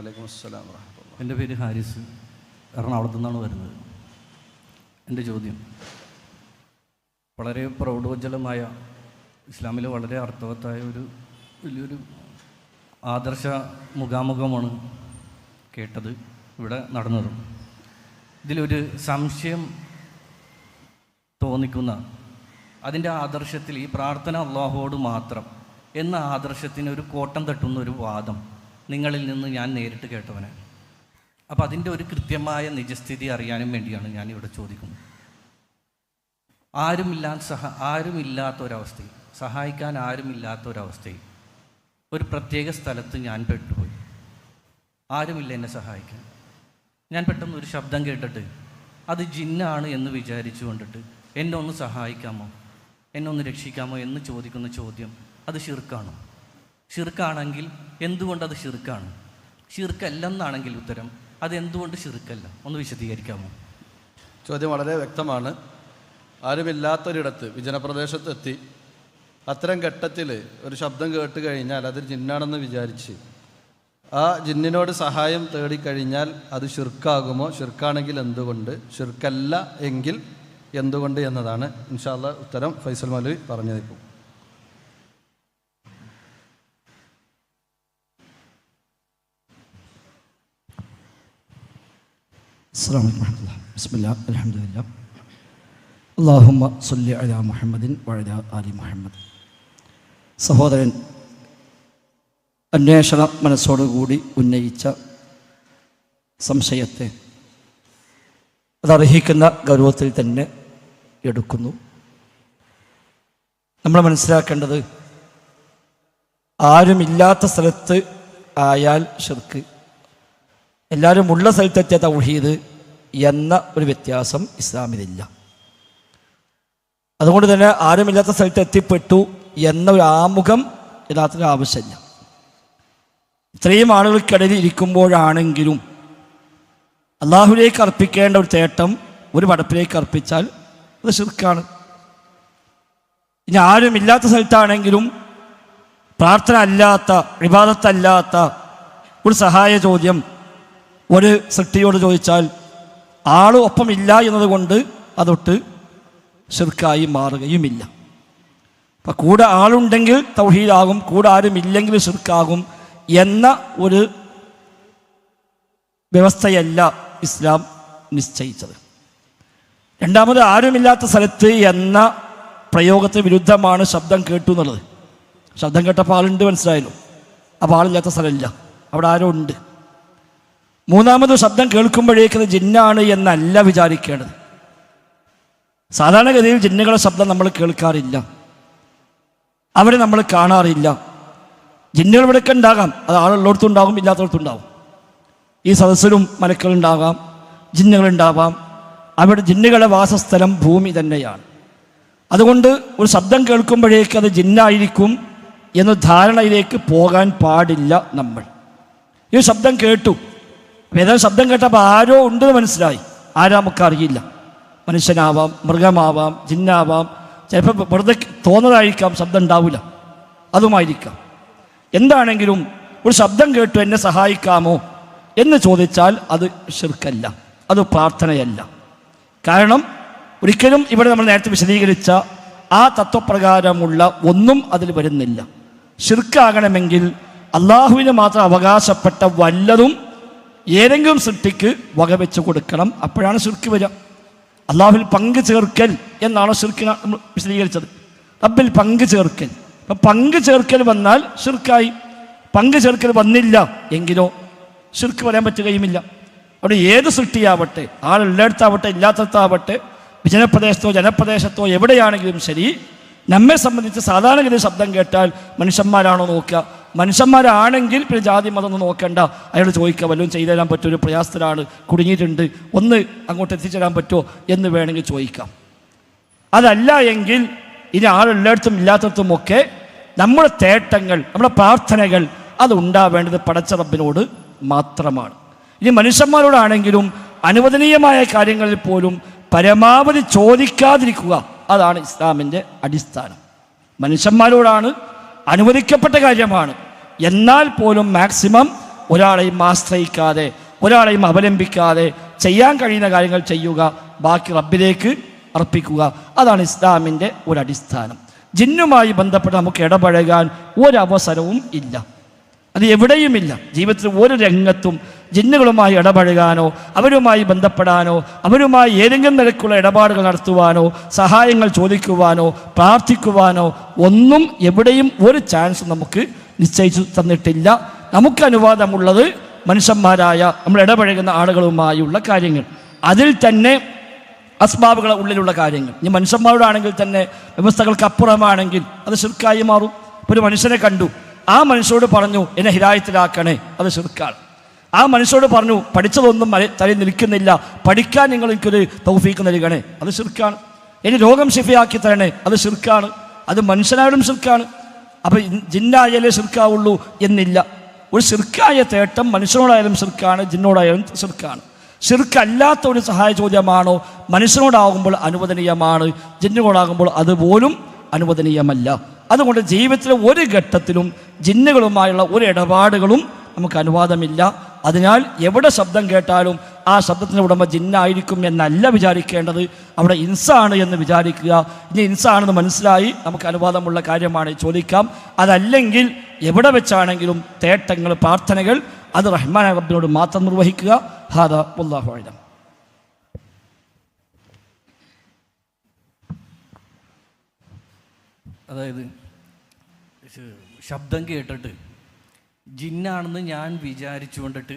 വലൈക്കും അസ്സലാം വറഹ്മത്തുള്ളാഹി. എൻ്റെ പേര് ഹാരിസ്, എറണാകുളത്തു നിന്നാണ് വരുന്നത്. എൻ്റെ ചോദ്യം വളരെ പ്രൗഢോജ്വലമായ ഇസ്ലാമിലെ വളരെ അർത്ഥവത്തായ ഒരു വലിയൊരു ആദർശ മുഖാമുഖമാണ് കേട്ടത്, ഇവിടെ നടന്നത്. ഇതിലൊരു സംശയം തോന്നിക്കുന്ന അതിൻ്റെ ആദർശത്തിൽ ഈ പ്രാർത്ഥന അള്ളാഹുവോട് മാത്രം എന്ന ആദർശത്തിന് ഒരു കോട്ടം തട്ടുന്ന ഒരു വാദം നിങ്ങളിൽ നിന്ന് ഞാൻ നേരിട്ട് കേട്ടവനാണ്. അപ്പോൾ അതിൻ്റെ ഒരു കൃത്യമായ നിജസ്ഥിതി അറിയാനും വേണ്ടിയാണ് ഞാൻ ഇവിടെ ചോദിക്കുന്നത്. ആരുമില്ലാത്തൊരവസ്ഥയിൽ, സഹായിക്കാൻ ആരുമില്ലാത്തൊരവസ്ഥയിൽ ഒരു പ്രത്യേക സ്ഥലത്ത് ഞാൻ പെട്ടുപോയി. ആരുമില്ല എന്നെ സഹായിക്കാൻ. ഞാൻ പെട്ടെന്ന് ഒരു ശബ്ദം കേട്ടിട്ട് അത് ജിന്നാണ് എന്ന് വിചാരിച്ചു കൊണ്ടിട്ട് എന്നെ ഒന്ന് സഹായിക്കാമോ, എന്നെ ഒന്ന് രക്ഷിക്കാമോ എന്ന് ചോദിക്കുന്ന ചോദ്യം അത് ശിർക്കാണോ? ശിർക്കാണെങ്കിൽ എന്തുകൊണ്ടത് ശിർക്കാണ്? ശിർക്കല്ലെന്നാണെങ്കിൽ ഉത്തരം അത് എന്തുകൊണ്ട് ശിർക്കല്ല? ഒന്ന് വിശദീകരിക്കാമോ? ചോദ്യം വളരെ വ്യക്തമാണ്. ആരുമില്ലാത്തൊരിടത്ത് വിജനപ്രദേശത്തെത്തി അത്തരം ഘട്ടത്തിൽ ഒരു ശബ്ദം കേട്ട് കഴിഞ്ഞാൽ അത് ജിന്നാണെന്ന് വിചാരിച്ച് ആ ജിന്നിനോട് സഹായം തേടിക്കഴിഞ്ഞാൽ അത് ശിർക്കാകുമോ? ശിർക്കാണെങ്കിൽ എന്തുകൊണ്ട്? ശിർക്കല്ല എങ്കിൽ എന്തുകൊണ്ട് എന്നതാണ് ഇൻഷാ അല്ലാഹ് ഉത്തരം ഫൈസൽ മൗലവി പറഞ്ഞതിപ്പോൾ. അസ്സലാമു അലൈക്കും വറഹ്മത്തുള്ളാഹി. ബിസ്മില്ലാഹ് അൽഹംദുലില്ലാഹ് അല്ലാഹുമ്മ സ്വല്ലി അലാ മുഹമ്മദിൻ വഅലാ ആലി മുഹമ്മദ്. സഹോദരൻ അന്വേഷണ മനസ്സോടുകൂടി ഉന്നയിച്ച സംശയത്തെ അതർഹിക്കുന്ന ഗൗരവത്തിൽ തന്നെ എടുക്കുന്നു. നമ്മൾ മനസ്സിലാക്കേണ്ടത് ആരുമില്ലാത്ത സ്ഥലത്ത് ആയാൽ ശിർക്ക്, എല്ലാവരും ഉള്ള സ്ഥലത്തെത്തിയ തൗഹീദ് എന്ന ഒരു വ്യത്യാസം ഇസ്ലാമിലില്ല. അതുകൊണ്ട് തന്നെ ആരുമില്ലാത്ത സ്ഥലത്ത് എത്തിപ്പെട്ടു എന്ന ഒരു ആമുഖം യഥാർത്ഥത്തിൽ ആവശ്യമില്ല. ഇത്രയും ആളുകൾക്കിടയിൽ ഇരിക്കുമ്പോഴാണെങ്കിലും അള്ളാഹുവിലേക്ക് അർപ്പിക്കേണ്ട ഒരു തേട്ടം ഒരു പടപ്പിലേക്ക് അർപ്പിച്ചാൽ അത് ശിർക്കാണ്. ഇനി ആരുമില്ലാത്ത സ്ഥലത്താണെങ്കിലും പ്രാർത്ഥന അല്ലാത്ത, ഇബാദത്തല്ലാത്ത ഒരു സഹായ ചോദ്യം ഒരു സൃഷ്ടിയോട് ചോദിച്ചാൽ ആൾ ഒപ്പമില്ല എന്നതുകൊണ്ട് അതൊട്ട് ശിർക്കായി മാറുകയുമില്ല. അപ്പം കൂടെ ആളുണ്ടെങ്കിൽ തൗഹീദാകും, കൂടെ ആരുമില്ലെങ്കിൽ ശിർക്കാകും എന്ന ഒരു വ്യവസ്ഥയല്ല ഇസ്ലാം നിശ്ചയിച്ചത്. രണ്ടാമത്, ആരുമില്ലാത്ത സ്ഥലത്ത് എന്ന പ്രയോഗത്തിന് വിരുദ്ധമാണ് ശബ്ദം കേട്ടു എന്നുള്ളത്. ശബ്ദം കേട്ടപ്പോൾ ആളുണ്ട് മനസ്സിലായല്ലോ, അപ്പോൾ ആളില്ലാത്ത സ്ഥലമില്ല, അവിടെ ആരോ ഉണ്ട്. മൂന്നാമത്, ശബ്ദം കേൾക്കുമ്പോഴേക്കത് ജിന്നാണ് എന്നല്ല വിചാരിക്കേണ്ടത്. സാധാരണഗതിയിൽ ജിന്നുകളുടെ ശബ്ദം നമ്മൾ കേൾക്കാറില്ല, അവരെ നമ്മൾ കാണാറില്ല. ജിന്നുകൾ ഇവിടെയൊക്കെ ഉണ്ടാകാം, അത് ആളുള്ളിടത്തുണ്ടാകും, ഇല്ലാത്തടത്തുണ്ടാകും. ഈ സദസ്സിലും മലക്കളുണ്ടാകാം, ജിന്നുകളുണ്ടാവാം. അവിടെ ജിന്നുകളുടെ വാസസ്ഥലം ഭൂമി തന്നെയാണ്. അതുകൊണ്ട് ഒരു ശബ്ദം കേൾക്കുമ്പോഴേക്ക് അത് ജിന്നായിരിക്കും എന്ന ധാരണയിലേക്ക് പോകാൻ പാടില്ല നമ്മൾ. ഈ ശബ്ദം കേട്ടു, ഏതായാലും ശബ്ദം കേട്ടപ്പോൾ ആരോ ഉണ്ടെന്ന് മനസ്സിലായി. ആരാ നമുക്കറിയില്ല, മനുഷ്യനാവാം, മൃഗമാവാം, ജിന്നാവാം, ചിലപ്പോൾ വെറുതെ തോന്നുന്നതായിരിക്കാം, ശബ്ദം ഉണ്ടാവില്ല, അതുമായിരിക്കാം. എന്താണെങ്കിലും ഒരു ശബ്ദം കേട്ടു എന്നെ സഹായിക്കാമോ എന്ന് ചോദിച്ചാൽ അത് ശിർക്കല്ല, അത് പ്രാർത്ഥനയല്ല. കാരണം ഒരിക്കലും ഇവിടെ നമ്മൾ നേരത്തെ വിശദീകരിച്ച ആ തത്വപ്രകാരമുള്ള ഒന്നും അതിൽ വരുന്നില്ല. ശിർക്കാകണമെങ്കിൽ അള്ളാഹുവിന് മാത്രം അവകാശപ്പെട്ട വല്ലതും ഏതെങ്കിലും സൃഷ്ടിക്ക് വകവെച്ച് കൊടുക്കണം, അപ്പോഴാണ് ശിർക്ക് വരിക. അള്ളാഹുവിൽ പങ്കു ചേർക്കൽ എന്നാണ് ശിർക്കിനെ നമ്മൾ വിശദീകരിച്ചത്. റബ്ബിൽ പങ്കു ചേർക്കൽ, അപ്പം പങ്കു ചേർക്കൽ വന്നാൽ ശിർക്കായി. പങ്കു ചേർക്കൽ വന്നില്ല എങ്കിലോ ശിർക്ക് വരാൻ പറ്റുകയുമില്ല. അവിടെ ഏത് സൃഷ്ടിയാവട്ടെ, ആളുള്ളിടത്താവട്ടെ ഇല്ലാത്തടത്താവട്ടെ, വിജനപ്രദേശത്തോ ജനപ്രദേശത്തോ എവിടെയാണെങ്കിലും ശരി, നമ്മെ സംബന്ധിച്ച് സാധാരണഗതി ശബ്ദം കേട്ടാൽ മനുഷ്യന്മാരാണോ നോക്കുക? മനുഷ്യന്മാരാണെങ്കിൽ പിന്നെ ജാതി മതം ഒന്നും നോക്കേണ്ട, അയാൾ ചോദിക്കുക വല്ലതും ചെയ്തു തരാൻ പറ്റുമോ, ഒരു പ്രയാസത്തിലാണ്, കുടുങ്ങിയിട്ടുണ്ട്, ഒന്ന് അങ്ങോട്ട് എത്തിച്ചേരാൻ പറ്റുമോ എന്ന് വേണമെങ്കിൽ ചോദിക്കാം. അതല്ല എങ്കിൽ ഇനി ആളുള്ളിടത്തും ഇല്ലാത്തടത്തുമൊക്കെ നമ്മുടെ തേട്ടങ്ങൾ, നമ്മുടെ പ്രാർത്ഥനകൾ അത് ഉണ്ടാവേണ്ടത് പടച്ച റബ്ബിനോട് മാത്രമാണ്. ഇനി മനുഷ്യന്മാരോടാണെങ്കിലും അനുവദനീയമായ കാര്യങ്ങളിൽ പോലും പരമാവധി ചോദിക്കാതിരിക്കുക, അതാണ് ഇസ്ലാമിൻ്റെ അടിസ്ഥാനം. മനുഷ്യന്മാരോടാണ് അനുവദിക്കപ്പെട്ട കാര്യമാണ്, എന്നാൽ പോലും മാക്സിമം ഒരാളെയും ആശ്രയിക്കാതെ ഒരാളെയും അവലംബിക്കാതെ ചെയ്യാൻ കഴിയുന്ന കാര്യങ്ങൾ ചെയ്യുക, ബാക്കി റബ്ബിലേക്ക് അർപ്പിക്കുക. അതാണ് ഇസ്ലാമിൻ്റെ ഒരടിസ്ഥാനം. ജിന്നുമായി ബന്ധപ്പെട്ട് നമുക്ക് ഇടപഴകാൻ ഒരവസരവും ഇല്ല, അത് എവിടെയുമില്ല. ജീവിതത്തിൽ ഒരു രംഗത്തും ജിന്നുകളുമായി ഇടപഴകാനോ അവരുമായി ബന്ധപ്പെടാനോ അവരുമായി ഏതെങ്കിലും നിലക്കുള്ള ഇടപാടുകൾ നടത്തുവാനോ സഹായങ്ങൾ ചോദിക്കുവാനോ പ്രാർത്ഥിക്കുവാനോ ഒന്നും എവിടെയും ഒരു ചാൻസ് നമുക്ക് നിശ്ചയിച്ചു തന്നിട്ടില്ല. നമുക്ക് അനുവാദമുള്ളത് മനുഷ്യന്മാരായ നമ്മൾ ഇടപഴകുന്ന ആളുകളുമായുള്ള കാര്യങ്ങൾ, അതിൽ തന്നെ അസ്ബാബുകളുടെ ഉള്ളിലുള്ള കാര്യങ്ങൾ. ഇനി മനുഷ്യന്മാരോടാണെങ്കിൽ തന്നെ വ്യവസ്ഥകൾക്ക് അപ്പുറമാണെങ്കിൽ അത് ശിർക്കായി മാറും. ഇപ്പോൾ ഒരു മനുഷ്യനെ കണ്ടു, ആ മനുഷ്യരോട് പറഞ്ഞു എന്നെ ഹിദായത്തിലാക്കണേ, അത് ശിർക്കാണ്. ആ മനുഷ്യരോട് പറഞ്ഞു പഠിച്ചതൊന്നും തലയിൽ നിൽക്കുന്നില്ല, പഠിക്കാൻ നിങ്ങൾ എനിക്കൊരു തൗഫീക്ക് നൽകണേ, അത് ശിർക്കാണ്. ഇനി രോഗം ശിഫയാക്കി തരണേ, അത് ശിർക്കാണ്. അത് മനുഷ്യനായാലും ശിർക്കാണ്. അപ്പോൾ ജിന്നായാലേ ശിർക്കാവുള്ളൂ എന്നില്ല. ഒരു ശിർക്കായ തേട്ടം മനുഷ്യനോടായാലും ശിർക്കാണ്, ജിന്നോടായാലും ശിർക്കാണ്. ശിർക്കല്ലാത്ത ഒരു സഹായ ചോദ്യമാണോ മനുഷ്യനോടാകുമ്പോൾ അനുവദനീയമാണ്, ജിന്നുകളാകുമ്പോൾ അതുപോലും അനുവദനീയമല്ല. അതുകൊണ്ട് ജീവിതത്തിലെ ഒരു ഘട്ടത്തിലും ജിന്നുകളുമായുള്ള ഒരു ഇടപാടുകളും നമുക്ക് അനുവാദമില്ല. അതിനാൽ എവിടെ ശബ്ദം കേട്ടാലും ആ ശബ്ദത്തിൻ്റെ ഉടമ ജിന്നായിരിക്കും എന്നല്ല വിചാരിക്കേണ്ടത്, അവിടെ ഇൻസാണ് എന്ന് വിചാരിക്കുക. ഇനി ഇൻസാണെന്ന് മനസ്സിലായി നമുക്ക് അനുവാദമുള്ള കാര്യമാണ് ചോദിക്കാം. അതല്ലെങ്കിൽ എവിടെ വെച്ചാണെങ്കിലും തേട്ടങ്ങൾ പ്രാർത്ഥനകൾ അത് റഹ്മാൻ റബ്ബിനോട് മാത്രം നിർവഹിക്കുക. ഹാദാ വല്ലാഹു അഅലം. അതായത് ശബ്ദം കേട്ടിട്ട് ജിന്നാണെന്ന് ഞാൻ വിചാരിച്ചു കൊണ്ടിട്ട്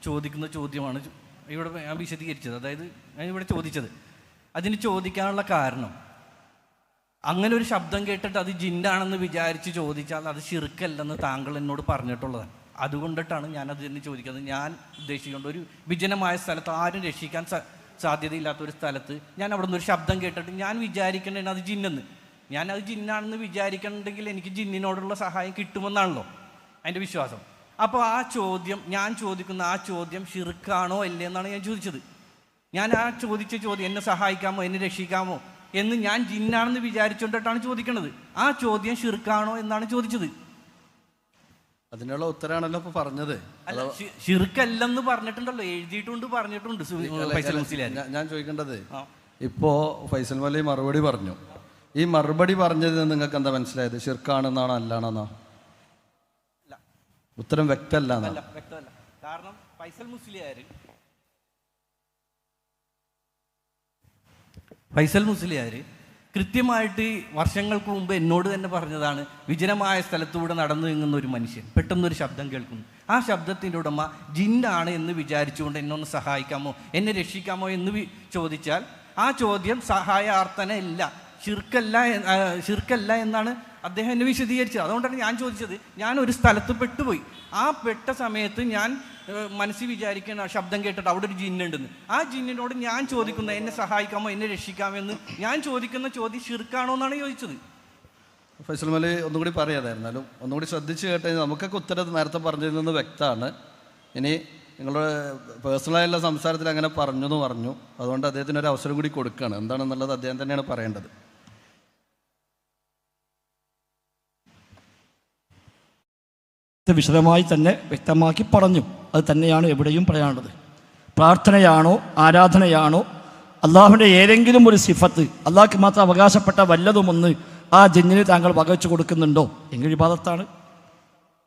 ചോദിക്കുന്ന ചോദ്യമാണ് ഇവിടെ ഞാൻ വിശദീകരിച്ചത്. അതായത് ഞാൻ ഇവിടെ ചോദിച്ചത്, അതിന് ചോദിക്കാനുള്ള കാരണം അങ്ങനെ ഒരു ശബ്ദം കേട്ടിട്ട് അത് ജിന്നാണെന്ന് വിചാരിച്ച് ചോദിച്ചാൽ അത് ശിർക്കല്ലെന്ന് താങ്കൾ എന്നോട് പറഞ്ഞിട്ടുള്ളതാണ്. അതുകൊണ്ടിട്ടാണ് ഞാൻ അത് തന്നെ ചോദിക്കുന്നത്. ഞാൻ ഉദ്ദേശിച്ചുകൊണ്ട് ഒരു വിജനമായ സ്ഥലത്ത് ആരും രക്ഷിക്കാൻ സാധ്യതയില്ലാത്തൊരു സ്ഥലത്ത് ഞാൻ അവിടെ നിന്ന് ഒരു ശബ്ദം കേട്ടിട്ട് ഞാൻ വിചാരിക്കേണ്ടത് അത് ജിന്നെന്ന്, ഞാൻ അത് ജിന്നാണെന്ന് വിചാരിക്കണമെങ്കിൽ എനിക്ക് ജിന്നിനോടുള്ള സഹായം കിട്ടുമെന്നാണല്ലോ അതിൻ്റെ വിശ്വാസം. അപ്പോൾ ആ ചോദ്യം, ഞാൻ ചോദിക്കുന്ന ആ ചോദ്യം ഷിർക്കാണോ അല്ലേ എന്നാണ് ഞാൻ ചോദിച്ചത്. ഞാൻ ആ ചോദിച്ച ചോദ്യം എന്നെ സഹായിക്കാമോ എന്നെ രക്ഷിക്കാമോ എന്ന് ഞാൻ ജിന്നാണെന്ന് വിചാരിച്ചുകൊണ്ടിട്ടാണ് ചോദിക്കുന്നത്. ആ ചോദ്യം ഷിർക്കാണോ എന്നാണ് ചോദിച്ചത്. അതിനുള്ള ഉത്തരമാണല്ലോ ഇപ്പോൾ പറഞ്ഞത്. അല്ല, ഷിർക്കല്ലെന്ന് പറഞ്ഞിട്ടുണ്ടല്ലോ, എഴുതിയിട്ടുണ്ട്, പറഞ്ഞിട്ടുണ്ട് ഫൈസൽ മുസ്ലിയാർ. ഞാൻ ചോദിക്കേണ്ടത്, ഇപ്പോൾ ഫൈസൽ മലി മറുപടി പറഞ്ഞു, ഈ മറുപടി പറഞ്ഞത് നിങ്ങൾക്ക് എന്താ മനസ്സിലായത്? ഷിർക്കാണെന്നാണോ അല്ലാണെന്നോ? ഉത്തരം വ്യക്തമല്ല. വ്യക്തമല്ല. കാരണം ഫൈസൽ മുസ്ലിയാർ കൃത്യമായിട്ട് വർഷങ്ങൾക്ക് മുമ്പ് എന്നോട് തന്നെ പറഞ്ഞതാണ്, വിജനമായ സ്ഥലത്തൂടെ നടന്നു നീങ്ങുന്ന ഒരു മനുഷ്യൻ പെട്ടെന്നൊരു ശബ്ദം കേൾക്കുന്നു, ആ ശബ്ദത്തിൻ്റെ ഉടമ ജിന്നാണ് എന്ന് വിചാരിച്ചുകൊണ്ട് എന്നെ ഒന്ന് സഹായിക്കാമോ എന്നെ രക്ഷിക്കാമോ എന്ന് ചോദിച്ചാൽ ആ ചോദ്യം സഹായാർത്ഥനയല്ല, ശിർക്കല്ല എന്നാണ് അദ്ദേഹം എന്നെ വിശദീകരിച്ചത്. അതുകൊണ്ടാണ് ഞാൻ ചോദിച്ചത്. ഞാൻ ഒരു സ്ഥലത്ത് പെട്ടുപോയി, ആ പെട്ട സമയത്ത് ഞാൻ മനസ്സിൽ വിചാരിക്കുന്ന ശബ്ദം കേട്ടിട്ട് അവിടെ ഒരു ജിന്നുണ്ടെന്ന്, ആ ജിന്നിനോട് ഞാൻ ചോദിക്കുന്ന എന്നെ സഹായിക്കാമോ എന്നെ രക്ഷിക്കാമോ എന്ന് ഞാൻ ചോദിക്കുന്ന ചോദ്യം ഷിർക്കാണോ എന്നാണ് ചോദിച്ചത്. ഫൈസൽ മലി ഒന്നുകൂടി പറയാതായിരുന്നാലും ഒന്നുകൂടി ശ്രദ്ധിച്ച് കേട്ടുകഴിഞ്ഞാൽ നമുക്കൊക്കെ ഉത്തരം നേരത്തെ പറഞ്ഞതിൽ നിന്ന് വ്യക്തമാണ്. ഇനി നിങ്ങളുടെ പേഴ്സണലായുള്ള സംസാരത്തിൽ അങ്ങനെ പറഞ്ഞു എന്ന് പറഞ്ഞു, അതുകൊണ്ട് അദ്ദേഹത്തിന് ഒരു അവസരം കൂടി കൊടുക്കുകയാണ്. എന്താണെന്നുള്ളത് അദ്ദേഹം തന്നെയാണ് പറയേണ്ടത്. വിശദമായി തന്നെ വ്യക്തമാക്കി പറഞ്ഞു. അത് തന്നെയാണ് എവിടെയും പറയാനുള്ളത്. പ്രാർത്ഥനയാണോ ആരാധനയാണോ അള്ളാഹുവിൻ്റെ ഏതെങ്കിലും ഒരു സിഫത്ത്, അള്ളാഹ്ക്ക് മാത്രം അവകാശപ്പെട്ട വല്ലതുമൊന്ന് ആ ജിന്നിന് താങ്കൾ വകവെച്ച് കൊടുക്കുന്നുണ്ടോ എങ്കിൽ ഇബാദത്താണ്,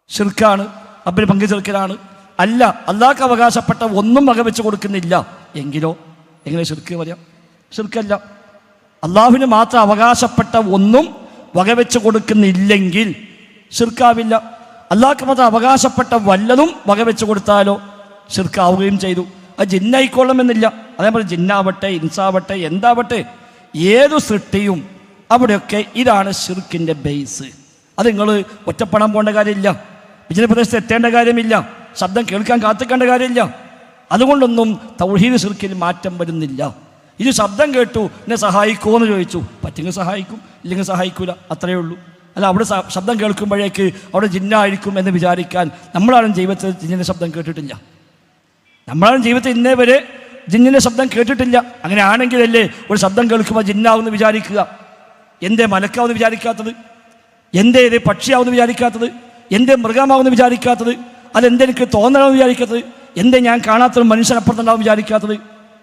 ശിർക്കാണ്, റബ്ബിന് പങ്കു ചേർക്കലാണ്. അല്ല, അള്ളാഹ്ക്ക് അവകാശപ്പെട്ട ഒന്നും വകവെച്ച് കൊടുക്കുന്നില്ല എങ്കിലോ എങ്ങനെ ശിർക്ക് പറയാം? ശിർക്കല്ല. അള്ളാഹുവിന് മാത്രം അവകാശപ്പെട്ട ഒന്നും വകവെച്ച് കൊടുക്കുന്നില്ലെങ്കിൽ ശിർക്കാവില്ല. അള്ളാഹ്ക്ക് മാത്രം അവകാശപ്പെട്ട വല്ലതും വകവെച്ച് കൊടുത്താലോ ശിർക്കാവുകയും ചെയ്തു. അത് ജിന്നായിക്കൊള്ളണമെന്നില്ല. അതേപോലെ ജിന്നാവട്ടെ ഇൻസാവട്ടെ എന്താവട്ടെ ഏതു സൃഷ്ടിയും അവിടെയൊക്കെ ഇതാണ് ശിർക്കിൻ്റെ ബേസ്. അത് നിങ്ങൾ ഒറ്റപ്പെടാൻ പോകേണ്ട കാര്യമില്ല, വിജനപ്രദേശത്ത് എത്തേണ്ട കാര്യമില്ല, ശബ്ദം കേൾക്കാൻ കാത്തിക്കേണ്ട കാര്യമില്ല. അതുകൊണ്ടൊന്നും തൗഹീദ് ശിർക്കിൽ മാറ്റം വരുന്നില്ല. ഇത് ശബ്ദം കേട്ടു എന്നെ സഹായിക്കുമോ എന്ന് ചോദിച്ചു, പറ്റുമെങ്കിൽ സഹായിക്കും, ഇല്ലെങ്കിൽ സഹായിക്കൂല, അത്രയേ ഉള്ളൂ. അല്ല, അവിടെ ശബ്ദം കേൾക്കുമ്പോഴേക്ക് അവിടെ ജിന്നായിരിക്കും എന്ന് വിചാരിക്കാൻ നമ്മളാരും ജീവിതത്തിൽ ജിന്നിൻ്റെ ശബ്ദം കേട്ടിട്ടില്ല. നമ്മളാരും ജീവിതത്തിൽ ഇന്നേ വരെ ജിന്നിൻ്റെ ശബ്ദം കേട്ടിട്ടില്ല. അങ്ങനെ ആണെങ്കിലല്ലേ ഒരു ശബ്ദം കേൾക്കുമ്പോൾ ജിന്നാവെന്ന് വിചാരിക്കുക. എന്തേ മലക്കാവെന്ന് വിചാരിക്കാത്തത്? എന്തേ ഇത് പക്ഷിയാവെന്ന് വിചാരിക്കാത്തത്? എന്തേ മൃഗമാവെന്ന് വിചാരിക്കാത്തത്? അതെന്തെനിക്ക് തോന്നണമെന്ന് വിചാരിക്കാത്തത്? എന്തേ ഞാൻ കാണാത്തൊരു മനുഷ്യനപ്പുറത്തുണ്ടാവും വിചാരിക്കാത്തത്?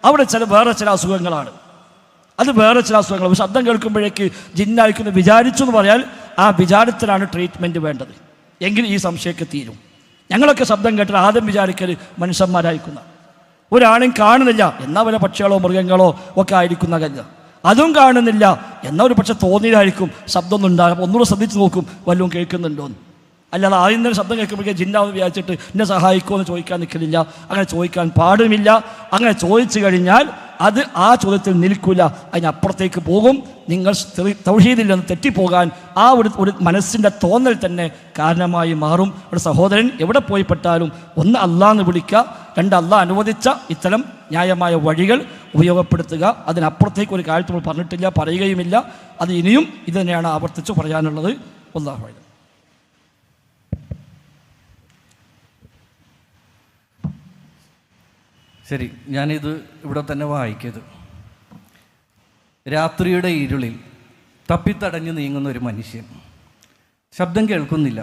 അവിടെ വേറെ ചില അസുഖങ്ങളാണ്. അത് വേറെ ചില അസുഖങ്ങൾ. ശബ്ദം കേൾക്കുമ്പോഴേക്ക് ജിന്നായിരിക്കുന്നു വിചാരിച്ചു എന്ന് പറയാൻ ആ വിചാരത്തിലാണ് ട്രീറ്റ്മെൻറ്റ് വേണ്ടത്. എങ്കിൽ ഈ സംശയമൊക്കെ തീരും. ഞങ്ങളൊക്കെ ശബ്ദം കേട്ടാൽ ആദ്യം വിചാരിക്കൽ മനുഷ്യന്മാരായിരിക്കുന്ന, ഒരാളും കാണുന്നില്ല എന്നാൽ വല്ല പക്ഷികളോ മൃഗങ്ങളോ ഒക്കെ ആയിരിക്കുന്നതല്ല. അതും കാണുന്നില്ല എന്നാൽ ഒരു പക്ഷെ തോന്നിയതായിരിക്കും ശബ്ദമൊന്നും ഉണ്ടാകും. ഒന്നുകൂടെ ശ്രദ്ധിച്ച് നോക്കും വല്ലതും കേൾക്കുന്നുണ്ടോന്ന്. അല്ലാതെ ആദ്യം തന്നെ ശബ്ദം കേൾക്കുമ്പോഴേക്കും ജിന്നാവെന്ന് വിചാരിച്ചിട്ട് എന്നെ സഹായിക്കുമോ എന്ന് ചോദിക്കാൻ നിൽക്കുന്നില്ല. അങ്ങനെ ചോദിക്കാൻ പാടുമില്ല. അങ്ങനെ ചോദിച്ചു കഴിഞ്ഞാൽ അത് ആ ചോദ്യത്തിൽ നിൽക്കില്ല, അതിനപ്പുറത്തേക്ക് പോകും. നിങ്ങൾ തൗഹീദിൽ നിന്ന് തെറ്റിപ്പോകാൻ ആ ഒരു മനസ്സിൻ്റെ തോന്നൽ തന്നെ കാരണമായി മാറും. ഒരു സഹോദരൻ എവിടെ പോയി പെട്ടാലും ഒന്ന് അള്ളാഹ് വിളിക്കുക, രണ്ട് അള്ളാഹ് അനുവദിച്ച ഇത്തരം ന്യായമായ വഴികൾ ഉപയോഗപ്പെടുത്തുക. അതിനപ്പുറത്തേക്ക് ഒരു കാര്യത്തിൽ നമ്മൾ പറഞ്ഞിട്ടില്ല, പറയുകയുമില്ല. അത് ഇനിയും ഇത് തന്നെയാണ് ആവർത്തിച്ച് പറയാനുള്ളത്. അല്ലാഹു അഅലം. ശരി, ഞാനിത് ഇവിടെ തന്നെ വായിക്കത്. രാത്രിയുടെ ഇരുളിൽ തപ്പിത്തടഞ്ഞു നീങ്ങുന്ന ഒരു മനുഷ്യൻ, ശബ്ദം കേൾക്കുന്നില്ല,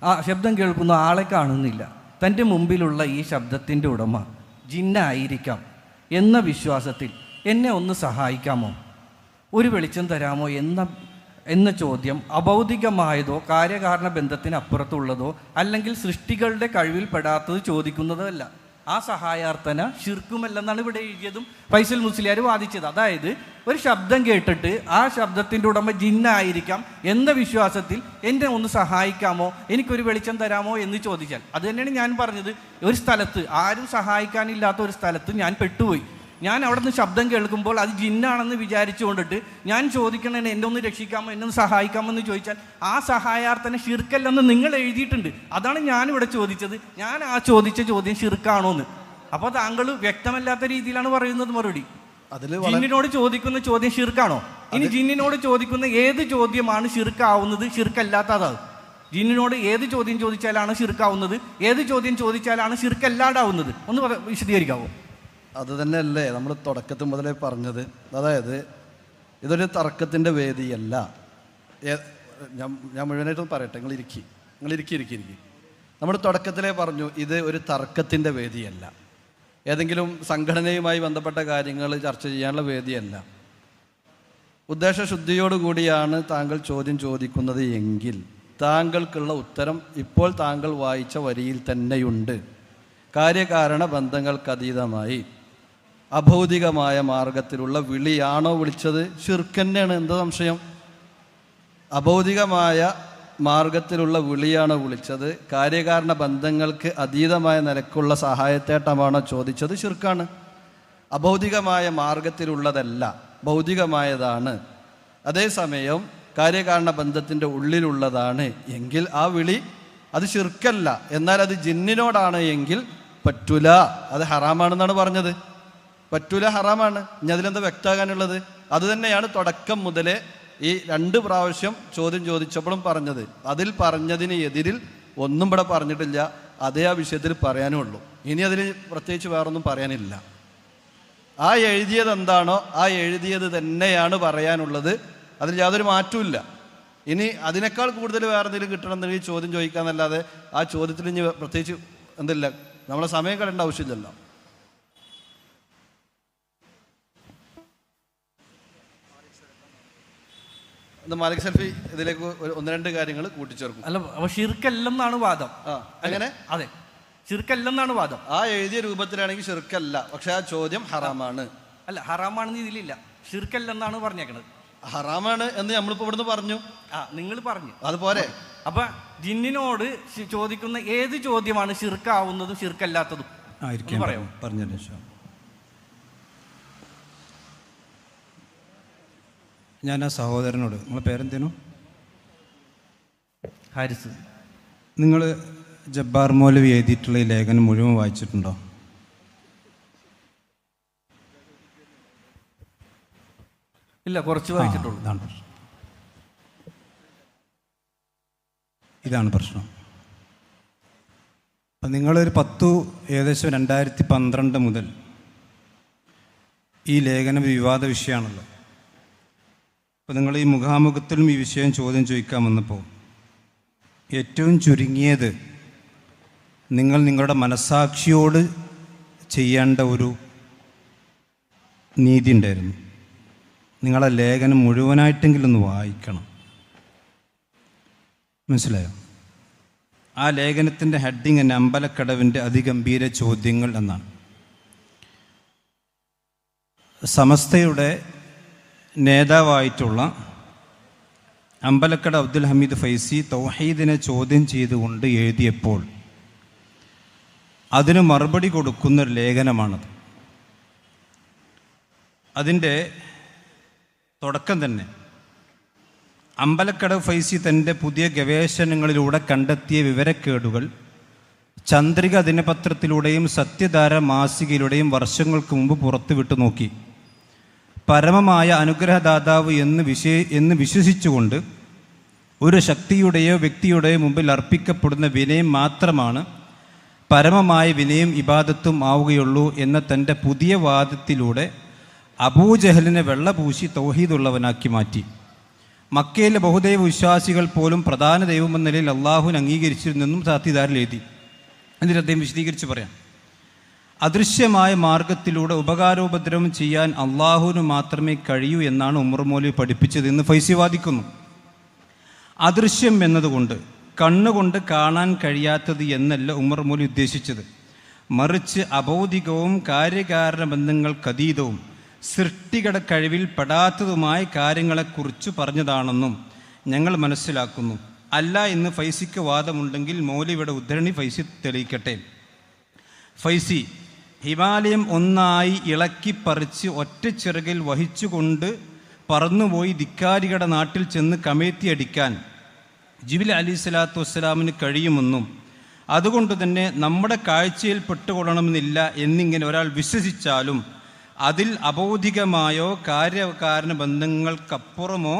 ആ ശബ്ദം കേൾക്കുന്ന ആളെ കാണുന്നില്ല. തൻ്റെ മുമ്പിലുള്ള ഈ ശബ്ദത്തിൻ്റെ ഉടമ ജിന്നായിരിക്കാം എന്ന വിശ്വാസത്തിൽ എന്നെ ഒന്ന് സഹായിക്കാമോ, ഒരു വെളിച്ചം തരാമോ എന്ന ചോദ്യം അഭൗതികമായതോ കാര്യകാരണ ബന്ധത്തിന് അപ്പുറത്തുള്ളതോ അല്ലെങ്കിൽ സൃഷ്ടികളുടെ കഴിവിൽ പെടാത്തത് ചോദിക്കുന്നതോ അല്ല. ആ സഹായാർത്ഥന ശിർക്കുമല്ലെന്നാണ് ഇവിടെ എഴുതിയതും ഫൈസൽ മുസ്ലിയാർ വാദിച്ചത്. അതായത് ഒരു ശബ്ദം കേട്ടിട്ട് ആ ശബ്ദത്തിൻ്റെ ഉടമ ജിന്നായിരിക്കാം എന്ന വിശ്വാസത്തിൽ എന്നെ ഒന്ന് സഹായിക്കാമോ, എനിക്കൊരു വെളിച്ചം തരാമോ എന്ന് ചോദിച്ചാൽ, അത് തന്നെയാണ് ഞാൻ പറഞ്ഞത്. ഒരു സ്ഥലത്ത് ആരും സഹായിക്കാനില്ലാത്ത ഒരു സ്ഥലത്ത് ഞാൻ പെട്ടുപോയി. ഞാൻ അവിടെ നിന്ന് ശബ്ദം കേൾക്കുമ്പോൾ അത് ജിന്നാണെന്ന് വിചാരിച്ചുകൊണ്ടിട്ട് ഞാൻ ചോദിക്കണേ എന്നെ ഒന്ന് രക്ഷിക്കാമോ, എന്നെ ഒന്ന് സഹായിക്കാമോ എന്ന് ചോദിച്ചാൽ ആ സഹായാർത്ഥന ഷിർക്കല്ലെന്ന് നിങ്ങൾ എഴുതിയിട്ടുണ്ട്. അതാണ് ഞാനിവിടെ ചോദിച്ചത്. ഞാൻ ആ ചോദിച്ച ചോദ്യം ഷിർക്കാണോ എന്ന്. അപ്പോൾ താങ്കൾ വ്യക്തമല്ലാത്ത രീതിയിലാണ് പറയുന്നത് മറുപടി. ജിന്നിനോട് ചോദിക്കുന്ന ചോദ്യം ഷിർക്കാണോ? ഇനി ജിന്നിനോട് ചോദിക്കുന്ന ഏത് ചോദ്യമാണ് ഷിർക്കാവുന്നത്, ഷിർക്കല്ലാത്തതാണ്? ജിന്നിനോട് ഏത് ചോദ്യം ചോദിച്ചാലാണ് ഷിർക്കാവുന്നത്, ഏത് ചോദ്യം ചോദിച്ചാലാണ് ഷിർക്കല്ലാണ്ടാവുന്നത്? ഒന്ന് വിശദീകരിക്കാവോ? അത് തന്നെയല്ലേ നമ്മൾ തുടക്കത്തിൽ മുതലേ പറഞ്ഞത്. അതായത് ഇതൊരു തർക്കത്തിൻ്റെ വേദിയല്ല. ഞാൻ മുഴുവനായിട്ടും പറയട്ടെ, നിങ്ങൾ ഇരിക്കി. നമ്മൾ തുടക്കത്തിലേ പറഞ്ഞു ഇത് ഒരു തർക്കത്തിൻ്റെ വേദിയല്ല, ഏതെങ്കിലും സംഘടനയുമായി ബന്ധപ്പെട്ട കാര്യങ്ങൾ ചർച്ച ചെയ്യാനുള്ള വേദിയല്ല. ഉദ്ദേശശുദ്ധിയോടുകൂടിയാണ് താങ്കൾ ചോദ്യം ചോദിക്കുന്നത് എങ്കിൽ താങ്കൾക്കുള്ള ഉത്തരം ഇപ്പോൾ താങ്കൾ വായിച്ച വരിയിൽ തന്നെയുണ്ട്. കാര്യകാരണ ബന്ധങ്ങൾക്കതീതമായി അഭൗതികമായ മാർഗത്തിലുള്ള വിളിയാണോ വിളിച്ചത്? ശിർക്ക് തന്നെയാണ്. എന്താ സംശയം? അഭൗതികമായ മാർഗത്തിലുള്ള വിളിയാണോ വിളിച്ചത്? കാര്യകാരണ ബന്ധങ്ങൾക്ക് അതീതമായ നിലക്കുള്ള സഹായത്തേട്ടമാണോ ചോദിച്ചത്? ശിർക്കാണ്. അഭൗതികമായ മാർഗത്തിലുള്ളതല്ല, ഭൗതികമായതാണ്. അതേസമയം കാര്യകാരണ ബന്ധത്തിൻ്റെ ഉള്ളിലുള്ളതാണ് എങ്കിൽ ആ വിളി അത് ശിർക്കല്ല. എന്നാൽ അത് ജിന്നിനോടാണ് എങ്കിൽ പറ്റൂല, അത് ഹറാമാണെന്നാണ് പറഞ്ഞത്. പറ്റൂല, ഹറാമാണ്. ഇനി അതിലെന്താ വ്യക്തമാകാനുള്ളത്? അതുതന്നെയാണ് തുടക്കം മുതലേ ഈ 2 പ്രാവശ്യം ചോദ്യം ചോദിച്ചപ്പോഴും പറഞ്ഞത്. അതിൽ പറഞ്ഞതിന് എതിരിൽ ഒന്നും ഇവിടെ പറഞ്ഞിട്ടില്ല. അതേ ആ വിഷയത്തിൽ പറയാനേ ഉള്ളൂ. ഇനി അതിൽ പ്രത്യേകിച്ച് വേറൊന്നും പറയാനില്ല. ആ എഴുതിയത് എന്താണോ ആ എഴുതിയത് തന്നെയാണ് പറയാനുള്ളത്. അതിൽ യാതൊരു മാറ്റവും. ഇനി അതിനേക്കാൾ കൂടുതൽ വേറെ എന്തെങ്കിലും കിട്ടണമെന്നുണ്ടെങ്കിൽ ചോദ്യം ചോദിക്കാന്നല്ലാതെ ആ ചോദ്യത്തിൽ ഇനി പ്രത്യേകിച്ച് എന്തില്ല, നമ്മളെ സമയം കളയേണ്ട ആവശ്യമില്ലല്ലോ. മാലിക് സെൽഫി ഇതിലേക്ക് 1-2 കാര്യങ്ങൾ കൂട്ടിച്ചേർക്കും. അല്ല, അപ്പോൾ ഷിർക്കല്ലെന്നാണ് വാദം. അങ്ങനെ? അതെ, ഷിർക്കല്ലെന്നാണ് വാദം. ആ എഴുതിയ രൂപത്തിലാണെങ്കിൽ ഷിർക്കല്ല, പക്ഷെ ആ ചോദ്യം ഹറാമാണ്. അല്ല, ഹറാമാണെന്ന് ഇതിലില്ല, ഷിർക്കല്ലെന്നാണ് പറഞ്ഞേക്കണത്. ഹറാമാണ് എന്ന് നമ്മളിപ്പോൾ ഇവിടുന്ന് പറഞ്ഞു. നിങ്ങൾ പറഞ്ഞു, അതുപോലെ. അപ്പൊ ജിന്നിനോട് ചോദിക്കുന്ന ഏത് ചോദ്യമാണ് ഷിർക്കാവുന്നതും ഷിർക്കല്ലാത്തതും പറയാം? പറഞ്ഞു. ഞാൻ ആ സഹോദരനോട്, നിങ്ങളെ പേരെന്തേനു? ഹാരിസ്. നിങ്ങൾ ജബ്ബാർ മൗലവി എഴുതിയിട്ടുള്ള ഈ ലേഖനം മുഴുവൻ വായിച്ചിട്ടുണ്ടോ? ഇല്ല, കുറച്ച് വായിച്ചിട്ടുള്ളൂ. ഇതാണ് പ്രശ്നം. അപ്പം നിങ്ങളൊരു ഏകദേശം 2012 മുതൽ ഈ ലേഖനം വിവാദ വിഷയമാണല്ലോ. അപ്പോൾ നിങ്ങൾ ഈ മുഖാമുഖത്തിലും ഈ വിഷയം ചോദ്യം ചോദിക്കാൻ വന്നപ്പോൾ ഏറ്റവും ചുരുങ്ങിയത് നിങ്ങൾ നിങ്ങളുടെ മനസ്സാക്ഷിയോട് ചെയ്യേണ്ട ഒരു നീതി ഉണ്ടായിരുന്നു. നിങ്ങളെ ലേഖനം മുഴുവനായിട്ടെങ്കിലും ഒന്ന് വായിക്കണം. മനസ്സിലായോ? ആ ലേഖനത്തിൻ്റെ ഹെഡിങ് തന്നെ അമ്പലക്കടവിൻ്റെ അതിഗംഭീര ചോദ്യങ്ങൾ എന്നാണ്. സമസ്തയുടെ നേതാവായിട്ടുള്ള അമ്പലക്കട അബ്ദുൽ ഹമീദ് ഫൈസി തൗഹീദിനെ ചോദ്യം ചെയ്തുകൊണ്ട് എഴുതിയപ്പോൾ അതിന് മറുപടി കൊടുക്കുന്നൊരു ലേഖനമാണത്. അതിൻ്റെ തുടക്കം തന്നെ അമ്പലക്കടവ് ഫൈസി തൻ്റെ പുതിയ ഗവേഷണങ്ങളിലൂടെ കണ്ടെത്തിയ വിവരക്കേടുകൾ ചന്ദ്രിക ദിനപത്രത്തിലൂടെയും സത്യധാര മാസികയിലൂടെയും വർഷങ്ങൾക്ക് മുമ്പ് പുറത്തുവിട്ടു നോക്കി. പരമമായ അനുഗ്രഹദാതാവ് എന്ന് വിശ്വസിച്ചുകൊണ്ട് ഒരു ശക്തിയുടെയോ വ്യക്തിയുടെയോ മുമ്പിൽ അർപ്പിക്കപ്പെടുന്ന വിനയം മാത്രമാണ് പരമമായ വിനയം ഇബാദത്തും ആവുകയുള്ളൂ എന്ന തൻ്റെ പുതിയ വാദത്തിലൂടെ അബൂജഹലിനെ വെള്ളപൂശി തൗഹീദുള്ളവനാക്കി മാറ്റി. മക്കയിലെ ബഹുദൈവ വിശ്വാസികൾ പോലും പ്രധാന ദൈവമെന്ന നിലയിൽ അള്ളാഹുവിനെ അംഗീകരിച്ചിരുന്നെന്നും സാത്തിദാരിൽ എഴുതി. എന്നിട്ട് അദ്ദേഹം വിശദീകരിച്ച് പറയാം. അദൃശ്യമായ മാർഗത്തിലൂടെ ഉപകാരോപദ്രവം ചെയ്യാൻ അള്ളാഹുവിന് മാത്രമേ കഴിയൂ എന്നാണ് ഉമർ മൗലവി പഠിപ്പിച്ചതെന്ന് ഫൈസി വാദിക്കുന്നു. അദൃശ്യം എന്നതുകൊണ്ട് കണ്ണുകൊണ്ട് കാണാൻ കഴിയാത്തത് എന്നല്ല ഉമർ മൗലവി ഉദ്ദേശിച്ചത്. മറിച്ച് അഭൗതികവും കാര്യകാരണ ബന്ധങ്ങൾക്കതീതവും സൃഷ്ടികളുടെ കഴിവിൽ പെടാത്തതുമായ കാര്യങ്ങളെക്കുറിച്ച് പറഞ്ഞതാണെന്നും ഞങ്ങൾ മനസ്സിലാക്കുന്നു. അല്ല എന്ന് ഫൈസിക്ക് വാദമുണ്ടെങ്കിൽ മൗലവിയുടെ ഉദ്ധരണി ഫൈസി തെളിയിക്കട്ടെ. ഫൈസി ഹിമാലയം ഒന്നായി ഇളക്കിപ്പറിച്ച് ഒറ്റ ചിറകിൽ വഹിച്ചുകൊണ്ട് പറന്നുപോയി ധിക്കാരികളുടെ നാട്ടിൽ ചെന്ന് കമഴ്ത്തി അടിക്കാൻ ജിബ്രീൽ അലൈഹി സ്വലാത്തു വസ്സലാമിന് കഴിയുമെന്നും അതുകൊണ്ട് തന്നെ നമ്മുടെ കാഴ്ചയിൽ പെട്ടുകൊള്ളണമെന്നില്ല എന്നിങ്ങനെ ഒരാൾ വിശ്വസിച്ചാലും അതിൽ അബൗദ്ധികമായോ കാര്യകാരണ ബന്ധങ്ങൾക്കപ്പുറമോ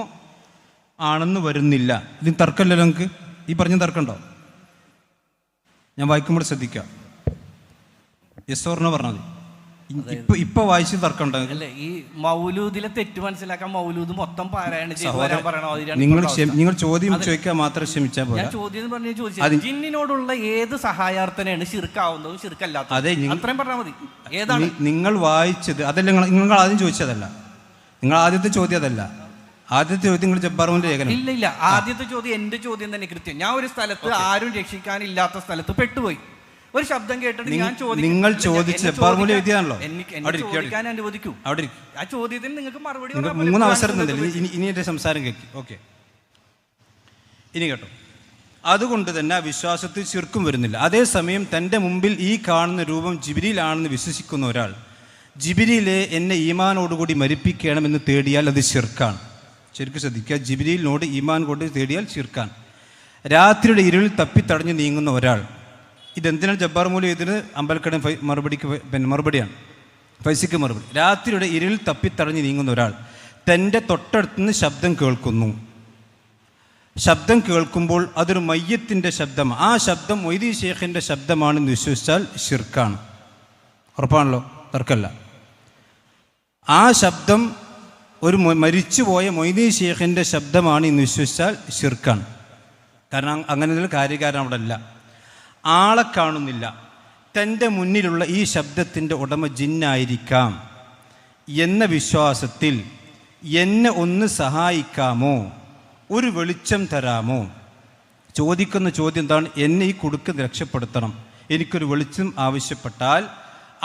ആണെന്ന് വരുന്നില്ല. ഇതിന് തർക്കമല്ലല്ലോ നമുക്ക്? ഈ പറഞ്ഞ തർക്കമുണ്ടോ? ഞാൻ വായിക്കുമ്പോൾ ശ്രദ്ധിക്കാം. യെസ് ഓർണോ പറഞ്ഞത് ഇപ്പൊ വായിച്ച് തർക്കമുണ്ടോ? അല്ലേ, ഈ മൗലൂദിലെ തെറ്റ് മനസ്സിലാക്കാൻ മൗലൂദ് മൊത്തം പാരായണം നിങ്ങൾ ചോദ്യം ചോദിക്കാൻ മാത്രം ശ്രമിച്ചാൽ പോലെ. ഞാൻ ചോദ്യം പറഞ്ഞു ചോദിച്ചു, ജിന്നിനോടുള്ള ഏത് സഹായാർത്ഥനയാണ് ശിർക്കാവുന്നതും ശിർക്കല്ലാത്തതും? അതെ, അത്രയും പറഞ്ഞാൽ മതി. ഏതാണ് നിങ്ങൾ വായിച്ചത്? അതല്ല, നിങ്ങൾ ആദ്യം ചോദിച്ചതല്ല. നിങ്ങൾ ആദ്യത്തെ ചോദ്യം അതല്ല. ആദ്യത്തെ ചോദ്യം നിങ്ങൾ ജബ്ബാറുവിന്റെ ലേഖനം. ഇല്ല, ആദ്യത്തെ ചോദ്യം എന്റെ ചോദ്യം തന്നെ കൃത്യം. ഞാൻ ഒരു സ്ഥലത്ത് ആരും രക്ഷിക്കാനില്ലാത്ത സ്ഥലത്ത് പെട്ടുപോയി. ഒരു ശബ്ദം കേട്ടിട്ട് ഞാൻ നിങ്ങൾ ചോദിച്ച എഴുതിയാണല്ലോ. ചോദിക്കാൻ അനുവദിക്കൂ. ആ ചോദ്യത്തിന് നിങ്ങൾക്ക് മറുപടി 3 അവസരം ഇനി എന്റെ സംസാരം കേൾക്കും. ഓക്കെ, ഇനി കേട്ടോ. അതുകൊണ്ട് തന്നെ ആ വിശ്വാസത്തിൽ ശിർക്കും വരുന്നില്ല. അതേസമയം തൻ്റെ മുമ്പിൽ ഈ കാണുന്ന രൂപം ജിബ്രീലാണെന്ന് വിശ്വസിക്കുന്ന ഒരാൾ ജിബ്രീലെ എന്നെ ഈമാനോടുകൂടി മരിപ്പിക്കണമെന്ന് തേടിയാൽ അത് ശിർക്കാണ്. ശരിക്കും ശ്രദ്ധിക്കുക, ജിബ്രീലിനോട് ഈമാൻ കൊണ്ട് തേടിയാൽ ശിർക്കാണ്. രാത്രിയുടെ ഇരുളിൽ തപ്പിത്തടഞ്ഞ് നീങ്ങുന്ന ഒരാൾ, ഇതെന്തിനാണ് ജബ്ബാർ മൗലവി ഇതിന് അമ്പലക്കടം മറുപടിയാണ് ഫൈസിക്ക് മറുപടി. രാത്രിയുടെ ഇരുളിൽ തപ്പിത്തടഞ്ഞ് നീങ്ങുന്ന ഒരാൾ തൻ്റെ തൊട്ടടുത്തുനിന്ന് ശബ്ദം കേൾക്കുന്നു. ശബ്ദം കേൾക്കുമ്പോൾ അതൊരു മയ്യത്തിൻ്റെ ശബ്ദമാണ്. ആ ശബ്ദം മൊയ്തി ഷേഖിൻ്റെ ശബ്ദമാണെന്ന് വിശ്വസിച്ചാൽ ശിർക്കാണ്. ഉറപ്പാണല്ലോ, തർക്കമല്ല. ആ ശബ്ദം ഒരു മരിച്ചുപോയ മൊയ്തി ഷേഖിൻ്റെ ശബ്ദമാണ് എന്ന് വിശ്വസിച്ചാൽ ശിർക്കാണ്. കാരണം അങ്ങനെ കാര്യകാരൻ അവിടെ അല്ല, ആളെ കാണുന്നില്ല. തൻ്റെ മുന്നിലുള്ള ഈ ശബ്ദത്തിൻ്റെ ഉടമ ജിന്നായിരിക്കാം എന്ന വിശ്വാസത്തിൽ എന്നെ ഒന്ന് സഹായിക്കാമോ, ഒരു വെളിച്ചം തരാമോ? ചോദിക്കുന്ന ചോദ്യം എന്താണ്? എന്നെ ഈ കുടുക്ക് രക്ഷപ്പെടുത്തണം, എനിക്കൊരു വെളിച്ചം ആവശ്യപ്പെട്ടാൽ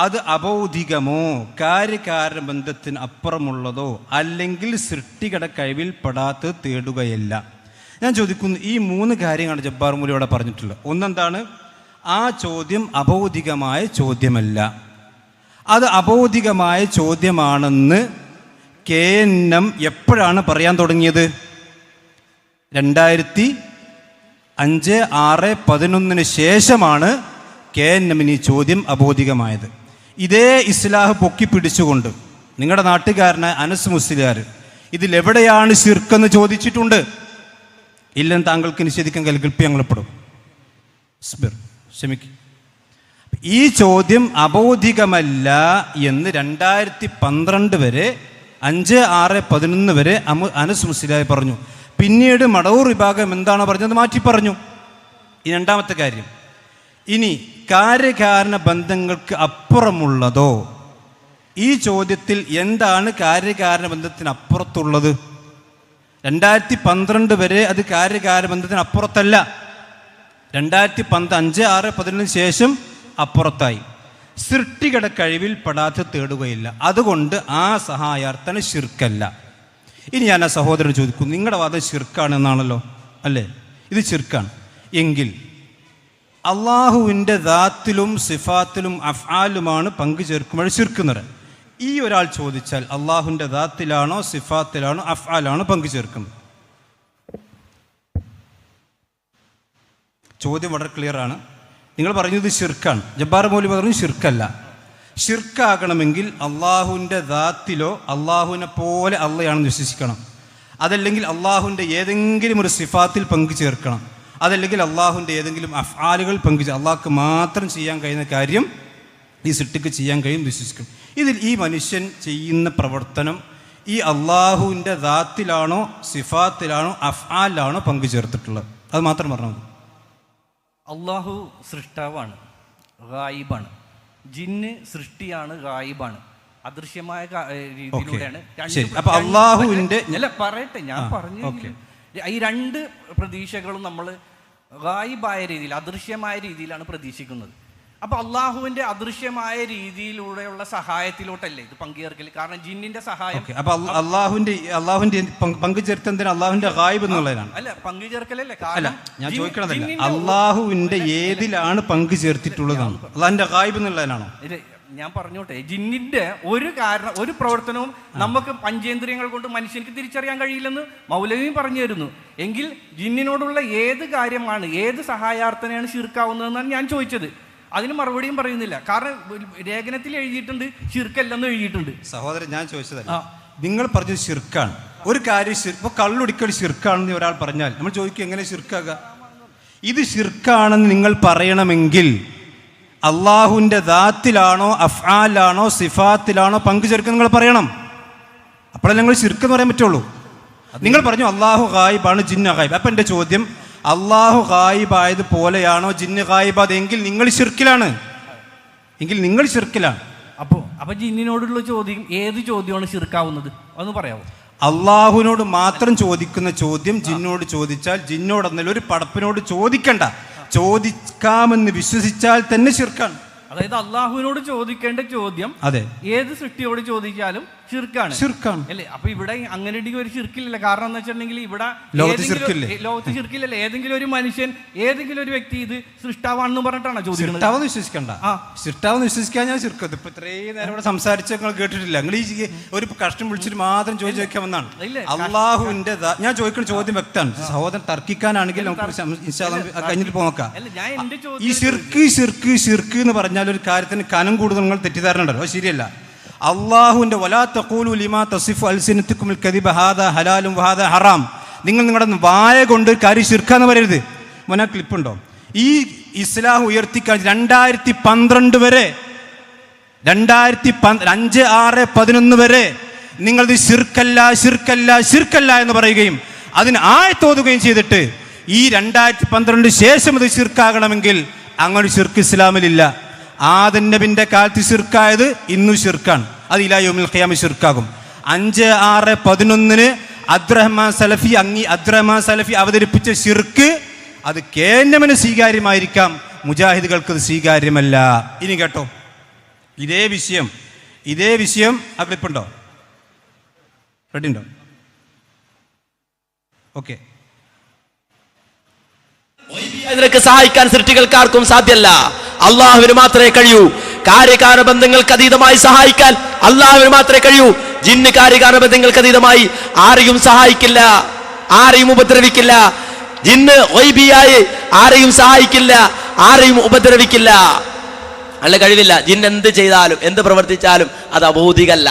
അത് അബൗദ്ധികമോ കാര്യകാരണ ബന്ധത്തിന് അപ്പുറമുള്ളതോ അല്ലെങ്കിൽ സൃഷ്ടികളുടെ കഴിവിൽ പെടാത്തത് തേടുകയല്ല. ഞാൻ ചോദിക്കുന്നു, ഈ 3 കാര്യങ്ങളാണ് ജബ്ബാർ മൗലവി ഇവിടെ പറഞ്ഞിട്ടുള്ളത്. ഒന്നെന്താണ്? ആ ചോദ്യം അബൗദ്ധികമായ ചോദ്യമല്ല. അത് അബൗദ്ധികമായ ചോദ്യമാണെന്ന് KNM എപ്പോഴാണ് പറയാൻ തുടങ്ങിയത്? 2005, 6, 11 ശേഷമാണ് KNM ഈ ചോദ്യം അബൗദ്ധികമായത്. ഇതേ ഇസ്ലാഹ് പൊക്കി പിടിച്ചുകൊണ്ട് നിങ്ങളുടെ നാട്ടുകാരനായ അനസ് മുസ്ലിയാർ ഇതിലെവിടെയാണ് ശിർക്കെന്ന് ചോദിച്ചിട്ടുണ്ട്. ഇല്ലെന്ന് താങ്കൾക്ക് നിഷേധിക്കാൻ കൽപ്പിയങ്ങളപ്പെടും. ക്ഷമിക്കും. ഈ ചോദ്യം അബൗദ്ധികമല്ല എന്ന് 2012 വരെ 5, 6, 11 വരെ അനസ് മുസ്ലിയാർ പറഞ്ഞു. പിന്നീട് മടവൂർ വിഭാഗം എന്താണ് പറഞ്ഞത് മാറ്റി പറഞ്ഞു. ഈ രണ്ടാമത്തെ കാര്യം, ഇനി കാര്യകാരണ ബന്ധങ്ങൾക്ക് അപ്പുറമുള്ളതോ? ഈ ചോദ്യത്തിൽ എന്താണ് കാര്യകാരണ ബന്ധത്തിന് അപ്പുറത്തുള്ളത്? 2012 വരെ അത് കാര്യകാരണ ബന്ധത്തിന് അപ്പുറത്തല്ല. 2005, 6, 11 ശേഷം അപ്പുറത്തായി. സൃഷ്ടികളുടെ കഴിവിൽ പെടാതെ തേടുകയില്ല. അതുകൊണ്ട് ആ സഹായാർത്ഥന ശിർക്കല്ല. ഇനി ഞാൻ ആ സഹോദരൻ ചോദിക്കും, നിങ്ങളുടെ വാദം ശിർക്കാണ് എന്നാണല്ലോ, അല്ലേ? ഇത് ശിർക്കാണ് എങ്കിൽ അള്ളാഹുവിൻ്റെ ദാത്തിലും സിഫാത്തിലും അഫ്ആലുമാണ് പങ്കു ചേർക്കുമ്പോൾ ശിർക്കുന്നത്. ഈ ഒരാൾ ചോദിച്ചാൽ അള്ളാഹുവിൻ്റെ ദാത്തിലാണോ സിഫാത്തിലാണോ അഫ്ആലാണോ പങ്കു ചേർക്കുന്നത്? ചോദ്യം വളരെ ക്ലിയറാണ്. നിങ്ങൾ പറഞ്ഞത് ശിർക്കാണ്. ജബ്ബാർ മൗലവി പറഞ്ഞു ശിർക്കല്ല. ശിർക്കാകണമെങ്കിൽ അള്ളാഹുവിൻ്റെ ദാത്തിലോ അള്ളാഹുവിനെ പോലെ അള്ളയാണെന്ന് വിശ്വസിക്കണം. അതല്ലെങ്കിൽ അള്ളാഹുവിൻ്റെ ഏതെങ്കിലും ഒരു സിഫാത്തിൽ പങ്കു ചേർക്കണം. അതല്ലെങ്കിൽ അള്ളാഹുവിൻ്റെ ഏതെങ്കിലും അഫ്ആലുകൾ അള്ളാഹ്ക്ക് മാത്രം ചെയ്യാൻ കഴിയുന്ന കാര്യം ഈ സൃഷ്ടിക്ക് ചെയ്യാൻ കഴിയും വിശ്വസിക്കണം. ഇതിൽ ഈ മനുഷ്യൻ ചെയ്യുന്ന പ്രവർത്തനം ഈ അള്ളാഹുവിൻ്റെ ദാത്തിലാണോ സിഫാത്തിലാണോ അഫ്ആലിലാണോ പങ്കു ചേർത്തിട്ടുള്ളത്? അത് മാത്രം പറഞ്ഞാൽ മതി. അള്ളാഹു സൃഷ്ടാവാണ്, ഗായിബാണ്. ജിന്ന് സൃഷ്ടിയാണ്, ഗായിബാണ്, അദൃശ്യമായ രീതിയിലൂടെയാണ്. അപ്പൊ അള്ളാഹുവിന്റെ അല്ല പറയട്ടെ, ഞാൻ പറഞ്ഞു. ഈ രണ്ട് പ്രതീക്ഷകളും നമ്മൾ ഗായിബായ രീതിയിൽ, അദൃശ്യമായ രീതിയിലാണ് പ്രതീക്ഷിക്കുന്നത്. അപ്പൊ അള്ളാഹുവിന്റെ അദൃശ്യമായ രീതിയിലൂടെയുള്ള സഹായത്തിലോട്ടല്ലേ ഇത് പങ്കുചേർക്കൽ? കാരണം ജിന്നിന്റെ സഹായം. അപ്പൊ അള്ളാഹുവിന്റെ പങ്കുചേർത്തതിന് അള്ളാഹുവിന്റെ ഗായിബ് എന്നുള്ളതാണ്. അല്ല, പങ്കുചേർക്കലല്ലേ? ഞാൻ ചോദിക്കണതല്ല, അള്ളാഹുവിന്റെ ഏതിലാണ് പങ്കു ചേർത്തിട്ടുള്ളതാണ്? അള്ളാഹിന്റെ ഗായിബ് എന്നുള്ളതിനാണോ? ഞാൻ പറഞ്ഞോട്ടെ, ജിന്നിന്റെ ഒരു പ്രവർത്തനവും നമുക്ക് പഞ്ചേന്ദ്രിയങ്ങൾ കൊണ്ട് മനുഷ്യർക്ക് തിരിച്ചറിയാൻ കഴിയില്ലെന്ന് മൗലവിയും പറഞ്ഞു തരുന്നു. എങ്കിൽ ജിന്നിനോടുള്ള ഏത് കാര്യമാണ്, ഏത് സഹായാർത്ഥനയാണ് ശിർക്കാവുന്നതെന്നാണ് ഞാൻ ചോദിച്ചത്. അതിന് മറുപടിയും പറയുന്നില്ല. കാരണം ലേഖനത്തിൽ എഴുതിയിട്ടുണ്ട് ശിർക്കല്ലെന്ന് എഴുതിയിട്ടുണ്ട്. സഹോദരൻ, ഞാൻ ചോദിച്ചതല്ല, നിങ്ങൾ പറഞ്ഞത് ശിർക്കാണ്. ഒരു കാര്യം ഇപ്പോൾ കള്ളുടിക്കൽ ശിർക്കാണെന്ന് ഒരാൾ പറഞ്ഞാൽ നമ്മൾ ചോദിക്കും എങ്ങനെ ശിർക്കാകുക? ഇത് ശിർക്കാണെന്ന് നിങ്ങൾ പറയണമെങ്കിൽ അള്ളാഹുവിൻ്റെ ദാത്തിലാണോ അഫ്ആലാണോ സിഫാത്തിലാണോ പങ്കു ചേർക്കുക നിങ്ങൾ പറയണം. അപ്പോഴേ നിങ്ങൾ ശിർക്ക് എന്ന് പറയാൻ പറ്റുള്ളൂ. നിങ്ങൾ പറഞ്ഞു അള്ളാഹു ഗായിബാണ്, ജിന്ന് ഗായിബ്. അപ്പം എൻ്റെ ചോദ്യം, അള്ളാഹു ഗായിബായത് പോലെയാണോ ജിന്ന് ഗായിബായത്? എങ്കിൽ നിങ്ങൾ ശിർക്കിലാണ്. അപ്പോൾ ജിന്നിനോടുള്ള ചോദ്യം ഏത് ചോദ്യമാണ് ശിർക്കാവുന്നത്? ഒന്ന് പറയാമോ? അള്ളാഹുവിനോട് മാത്രം ചോദിക്കുന്ന ചോദ്യം ജിന്നോട് ചോദിച്ചാൽ, ജിന്നോടെന്നല്ല ഒരു പടപ്പിനോട് ചോദിക്കണ്ട, ചോദിക്കാമെന്ന് വിശ്വസിച്ചാൽ തന്നെ ശിർക്കാണ്. അതായത് അള്ളാഹുവിനോട് ചോദിക്കേണ്ട ചോദ്യം അതെ ഏത് സൃഷ്ടിയോട് ചോദിച്ചാലും ശിർക്കാണ് അല്ലേ? അപ്പൊ ഇവിടെ അങ്ങനെ ഒരു ശിർക്കില്ല. കാരണം എന്ന് വെച്ചിട്ടുണ്ടെങ്കിൽ ഇവിടെ ലോകത്ത് ശിർക്കില്ലല്ലേ? ഏതെങ്കിലും ഒരു മനുഷ്യൻ, ഏതെങ്കിലും ഒരു വ്യക്തി ഇത് സൃഷ്ടാവാണെന്ന് പറഞ്ഞിട്ടാണ് ചോദിക്കുന്നത്. വിശ്വസിക്കണ്ട, സൃഷ്ടാവെന്ന് വിശ്വസിക്കാൻ ഞാൻ ശിർക്കത് ഇപ്പൊ ഇത്രയും നേരം ഇവിടെ സംസാരിച്ച നിങ്ങൾ കേട്ടിട്ടില്ല. നിങ്ങൾ ഈ ഒരു കഷ്ടം വിളിച്ചിട്ട് മാത്രം ചോദിച്ചു വെക്കാമെന്നാണ്. അള്ളാഹുവിന്റെ ഞാൻ ചോദിക്കുന്ന ചോദ്യം വ്യക്തമാണ്. സഹോദരൻ തർക്കിക്കാനാണെങ്കിൽ നമുക്ക് കഴിഞ്ഞിട്ട് നോക്കാം. ഈ ശിർക്ക് എന്ന് പറഞ്ഞാൽ ഒരു കാര്യത്തിന് കനം കൂടുതൽ നിങ്ങൾ തെറ്റിദ്ധാരണ ഉണ്ടല്ലോ, അത് ശരിയല്ല. അള്ളാഹുവിന്റെ വലാ തഖൂലു ലിമാ തസിഫു അൽസിനതുകുൽ കദിബ ഹാദാ ഹലാലും വഹാദാ ഹറാം. നിങ്ങൾ നിങ്ങളുടെ വായ കൊണ്ട് കാര്യം ശിർക്കാന്ന് പറയരുത്. മോനെ ക്ലിപ്പുണ്ടോ? ഈ ഇസ്ലാം ഉയർത്തിക്കാൻ 2012 വരെ 5, 6, 11 വരെ നിങ്ങളിത് ശിർക്കല്ല എന്ന് പറയുകയും അതിന് ആയത്തോതുകയും ചെയ്തിട്ട് ഈ 2012 ശേഷം ഇത് ശിർക്കാകണമെങ്കിൽ അങ്ങനെ ശിർക്ക് ഇസ്ലാമിലില്ല. ആദം നബിന്റെ കാലത്ത് ശിർക്കായത് ഇന്നു ശിർക്കാണ്. അത് ഇലാ യൗമിൽ ഖിയാമ ശിർക്കാകും. 5, 6, 11 അബ്ദുറഹ്മാൻ സലഫി അവതരിപ്പിച്ച ശിർക്ക് അത് കേന്നമന് സ്വീകാര്യമായിരിക്കാം, മുജാഹിദുകൾക്ക് അത് സ്വീകാര്യമല്ല. ഇനി കേട്ടോ, ഇതേ വിഷയം ആ ക്ലിപ്പുണ്ടോ? റെഡി ഉണ്ടോ? ഓക്കെ. ഇതിനൊക്കെ സഹായിക്കാൻ സൃഷ്ടികൾക്കാർക്കും സാധ്യല്ല, അള്ളാഹുവിന് മാത്രമേ കഴിയൂ. കാര്യകാരണ ബന്ധങ്ങൾക്ക് അതീതമായി സഹായിക്കാൻ അള്ളാഹുവിന് മാത്രമേ കഴിയൂ. ജിന്ന് കാര്യകാരണ ബന്ധങ്ങൾക്ക് അതീതമായി ആരെയും സഹായിക്കില്ല, ആരെയും ഉപദ്രവിക്കില്ല. ജിന്ന് ഗൈബിയായി ആരെയും സഹായിക്കില്ല, ആരെയും ഉപദ്രവിക്കില്ല. അല്ല, കഴിവില്ല. ജിന്ന് എന്ത് ചെയ്താലും എന്ത് പ്രവർത്തിച്ചാലും അത് അഭൗതികല്ല,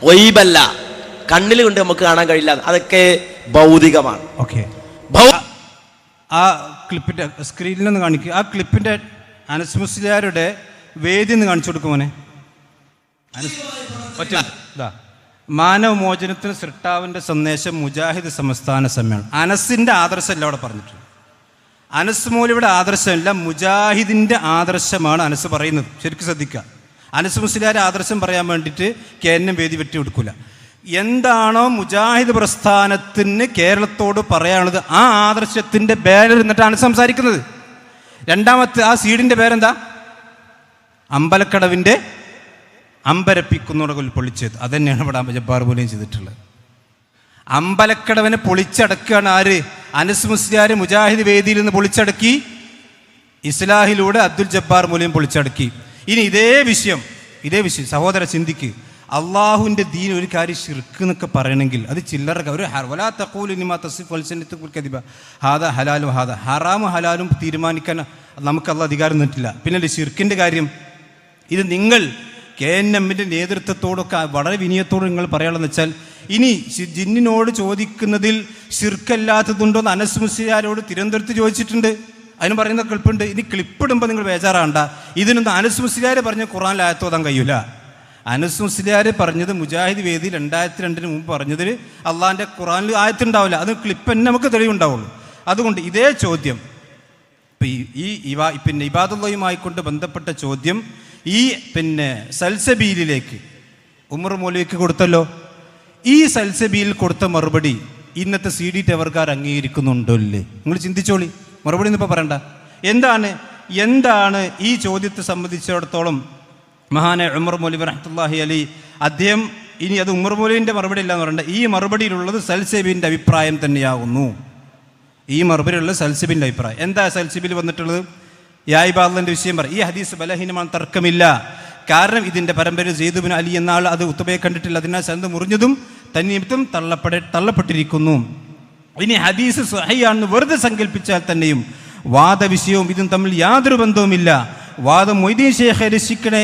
ഗൈബല്ല, കണ്ണിൽ കൊണ്ട് നമുക്ക് കാണാൻ കഴിയില്ല. അതൊക്കെ ഭൗതികമാണ്. ഓക്കെ, ആ ക്ലിപ്പിന്റെ സ്ക്രീനിൽ നിന്ന് കാണിക്കുക. ആ ക്ലിപ്പിന്റെ അനസ് മുസ്ലിയാരുടെ വേദി ഒന്ന് കാണിച്ചു കൊടുക്കുമോനെ. മാനവമോചനത്തിന് സൃഷ്ടാവിന്റെ സന്ദേശം മുജാഹിദ് സംസ്ഥാന സമ്മേളനം. അനസിന്റെ ആദർശമല്ല അവിടെ പറഞ്ഞിട്ടുണ്ട്. അനസ് മൗലവിയുടെ ആദർശമല്ല, മുജാഹിദിൻ്റെ ആദർശമാണ് അനസ് പറയുന്നത്. ശരിക്കും ശ്രദ്ധിക്കുക. അനസ് മുസ്ലിയാരുടെ ആദർശം പറയാൻ വേണ്ടിയിട്ട് കേരളം വേദി വെട്ടി കൊടുക്കില്ല. എന്താണോ മുജാഹിദ് പ്രസ്ഥാനത്തിന് കേരളത്തോട് പറയാനുള്ളത് ആ ആദർശത്തിൻ്റെ ബാനർ എന്നിട്ടാണ് സംസാരിക്കുന്നത്. രണ്ടാമത്തെ ആ സീഡിൻ്റെ പേരെന്താ? അമ്പലക്കടവിൻ്റെ അമ്പരപ്പിക്കുന്നോട് പൊളിച്ചത്. അതുതന്നെയാണ് ഇവിടെ ജബ്ബാർ മൂലയും ചെയ്തിട്ടുള്ളത്. അമ്പലക്കടവിനെ പൊളിച്ചടക്കുകയാണ് ആര്? അനസ് മുസ്ലിയാർ മുജാഹിദ് വേദിയിൽ നിന്ന് പൊളിച്ചടക്കി, ഇസ്ലാഹിലൂടെ അബ്ദുൽ ജബ്ബാർ മൂലയും പൊളിച്ചടക്കി. ഇനി ഇതേ വിഷയം സഹോദര ചിന്തിക്ക്. അള്ളാഹുവിൻ്റെ ദീൻ ഒരു കാര്യം ശിർക്ക് എന്നൊക്കെ പറയണമെങ്കിൽ അത് ചില്ലറ ഒരു വലാ തഖൂലു ലിമാ തസിഫു അൽസിനതുകുൽ കദിബ ഹാദാ ഹലാലും ഹാദാ ഹറാമും ഹലാലും തീരുമാനിക്കാൻ നമുക്ക് അള്ളാഹ് അധികാരം തന്നിട്ടില്ല. പിന്നെ ശിർക്കിൻ്റെ കാര്യം ഇത് നിങ്ങൾ KNMൻ്റെ നേതൃത്വത്തോടൊക്കെ വളരെ വിനയത്തോട് നിങ്ങൾ പറയാനുള്ളതെന്ന് വെച്ചാൽ, ഇനി ജിന്നിനോട് ചോദിക്കുന്നതിൽ ശിർക്കല്ലാത്തതുണ്ടോ എന്ന് അനസ് മുസ്ലിയാരോട് തിരുവനന്തപുരത്ത് ചോദിച്ചിട്ടുണ്ട്. അതിന് പറയുന്ന ക്ലിപ്പുണ്ട്. ഇനി ക്ലിപ്പിടുമ്പോൾ നിങ്ങൾ ബേജാറാണ്ട. ഇതിനൊന്നും അനസ് മുസ്ലിയാർ പറഞ്ഞ ഖുർആനിൽ ആയത്ത് ഓതാൻ കഴിയൂല. അനസ് മുസ്ലിയാർ പറഞ്ഞത് മുജാഹിദ് വേദി 2002 മുമ്പ് പറഞ്ഞതിൽ അള്ളാഹിൻ്റെ ഖുർആനിൽ ആയത്തുണ്ടാവില്ല. അത് ക്ലിപ്പ് തന്നെ നമുക്ക് തെളിവുണ്ടാവുള്ളൂ. അതുകൊണ്ട് ഇതേ ചോദ്യം പിന്നെ ഇബാദുള്ളയുമായിക്കൊണ്ട് ബന്ധപ്പെട്ട ചോദ്യം സൽസബീലിലേക്ക് ഉമർ മൗലവിക്ക് കൊടുത്തല്ലോ. ഈ സൽസബീൽ കൊടുത്ത മറുപടി ഇന്നത്തെ CD ടവർക്കാർ അംഗീകരിക്കുന്നുണ്ടോ ഇല്ലേ? നിങ്ങൾ ചിന്തിച്ചോളി. മറുപടി ഒന്നും ഇപ്പോൾ പറയണ്ട. എന്താണ് ഈ ചോദ്യത്തെ സംബന്ധിച്ചിടത്തോളം മഹാനായ ഉമർ മൗലവി റഹ്മത്തുള്ളാഹി അലൈഹി അദ്ദേഹം, ഇനി അത് ഉമർ മൗലവിൻ്റെ മറുപടി അല്ല എന്ന് പറയണ്ട, ഈ മറുപടിയിലുള്ളത് സൽസബീലിൻ്റെ അഭിപ്രായം തന്നെയാകുന്നു. ഈ മറുപടിയിലുള്ള സൽസബീലിൻ്റെ അഭിപ്രായം എന്താ? സൽസബീൽ വന്നിട്ടുള്ളത് യായിബാദിന്റെ വിഷയം പറയും. ഈ ഹദീസ് ബലഹീനമാണ്, തർക്കമില്ല. കാരണം ഇതിൻ്റെ പരമ്പര സെയ്ദ് ബിൻ അലി എന്ന ആൾ അത് ഉത്തബയെ കണ്ടിട്ടില്ല. അതിനാൽ സനദ് മുറിഞ്ഞതും തന്നിമിത്തം തള്ളപ്പെട്ടിരിക്കുന്നു. ഇനി ഹദീസ് സ്വഹീഹാണെന്ന് വെറുതെ സങ്കല്പിച്ചാൽ തന്നെയും വാദവിഷയവും ഇതും തമ്മിൽ യാതൊരു ബന്ധവുമില്ല. വാദം മൊയ്തീൻ ശേഖ് രക്ഷിക്കണേ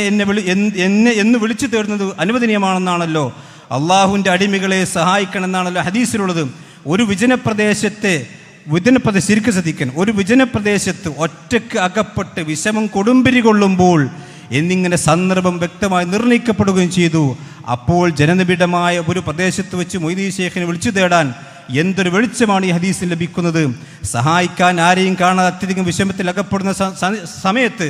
എന്ന് വിളിച്ചു തേടുന്നത് അനുവദനീയമാണെന്നാണല്ലോ. അള്ളാഹുവിൻ്റെ അടിമകളെ സഹായിക്കണമെന്നാണല്ലോ ഹദീസിലുള്ളത്. ഒരു ശരിക്കും ശ്രദ്ധിക്കാൻ, ഒരു വിജനപ്രദേശത്ത് ഒറ്റക്ക് അകപ്പെട്ട് വിഷമം കൊടുമ്പിരി കൊള്ളുമ്പോൾ എന്നിങ്ങനെ സന്ദർഭം വ്യക്തമായി നിർണയിക്കപ്പെടുകയും ചെയ്തു. അപ്പോൾ ജനനിബിഡമായ ഒരു പ്രദേശത്ത് വെച്ച് മൊയ്തീൻ ശേഖിനെ വിളിച്ചു തേടാൻ എന്തൊരു വെളിച്ചമാണ് ഈ ഹദീസിൽ ലഭിക്കുന്നത്. സഹായിക്കാൻ ആരെയും കാണാതെ അത്യധികം വിഷമത്തിൽ അകപ്പെടുന്ന സമയത്ത്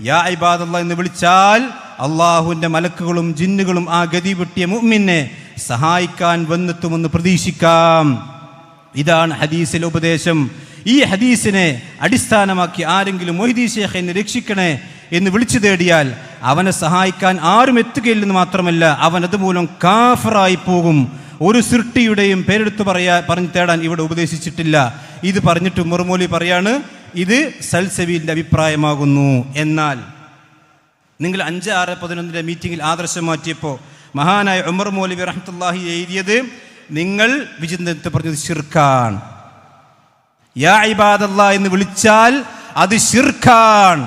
യാ ഇബാദല്ലാഹ് എന്ന് വിളിച്ചാൽ അള്ളാഹുവിൻ്റെ മലക്കുകളും ജിന്നുകളും ആ ഗതി വെട്ടിയ മുഅ്മിനെ സഹായിക്കാൻ വന്നെത്തുമെന്ന് പ്രതീക്ഷിക്കാം. ഇതാണ് ഹദീസിലെ ഉപദേശം. ഈ ഹദീസിനെ അടിസ്ഥാനമാക്കി ആരെങ്കിലും മൊയ്തീൻ ശേഖിനെ രക്ഷിക്കണേ എന്ന് വിളിച്ചു തേടിയാൽ അവനെ സഹായിക്കാൻ ആരും എത്തുകയില്ലെന്ന് മാത്രമല്ല, അവൻ അതുമൂലം കാഫിറായി പോകും. ഒരു സൃഷ്ടിയുടെയും പേരെടുത്ത് പറഞ്ഞു തേടാൻ ഇവിടെ ഉപദേശിച്ചിട്ടില്ല. ഇത് പറഞ്ഞിട്ട് ഉമർ മൗലവി പറയാണ് ഇത് സൽസബീലിൻ്റെ അഭിപ്രായമാകുന്നു. എന്നാൽ നിങ്ങൾ 5/6/11 മീറ്റിങ്ങിൽ ആദർശം മാറ്റിയപ്പോൾ മഹാനായ ഉമർ മൗലവി റഹ്മത്തുള്ളാഹി എഴുതിയത് നിങ്ങൾ വിചിന്തനത്തെ പറഞ്ഞത് ശിർക്കാൺ. യാ ഇബാദല്ലാഹ് എന്ന് വിളിച്ചാൽ അത് ശിർക്കാൺ.